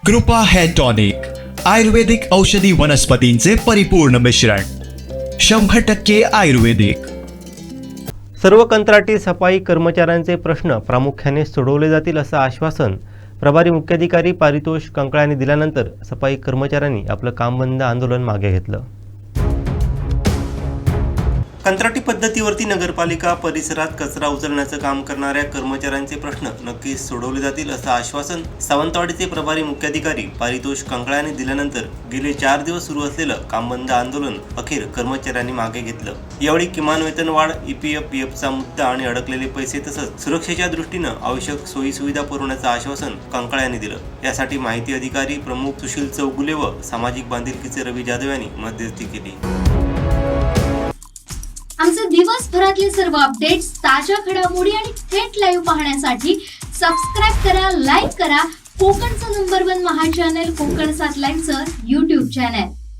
कृपा hair tonic, आयुर्वेदिक औषधी वनस्पतींचे परिपूर्ण मिश्रण, 100% आयुर्वेदिक. सर्व कंत्राटी सफाई कर्मचाऱ्यांचे प्रश्न प्रामुख्याने सोडवले जातील असं आश्वासन प्रभारी मुख्याधिकारी पारितोष कंकळांनी दिल्यानंतर सफाई कर्मचाऱ्यांनी आपलं काम बंद आंदोलन मागे घेतलं. कंत्राटी पद्धतीवरती नगरपालिका परिसरात कचरा उचलण्याचं काम करणाऱ्या कर्मचाऱ्यांचे प्रश्न नक्कीच सोडवले जातील असं आश्वासन सावंतवाडीचे प्रभारी मुख्याधिकारी पारितोष कंकळांनी दिल्यानंतर गेले 4 दिवस सुरू असलेलं काम बंद आंदोलन अखेर कर्मचाऱ्यांनी मागे घेतलं. यावेळी किमान वेतन वाढ, EPF, PFचा मुद्दा आणि अडकलेले पैसे तसंच सुरक्षेच्या दृष्टीनं आवश्यक सोयी सुविधा पुरवण्याचं आश्वासन कंकळांनी दिलं. यासाठी माहिती अधिकारी प्रमुख सुशील चौगुले व सामाजिक बांधिलकीचे रवी जाधव यांनी मध्यस्थी केली. आमचे दिवसभरातले सर्व अपडेट्स, ताज्या घडामोडी आणि थेट लाईव्ह पाहण्यासाठी सबस्क्राईब करा, लाईक करा कोकणचं नंबर 1 महा चॅनल कोकण 7 लाईव्हचं YouTube चॅनल.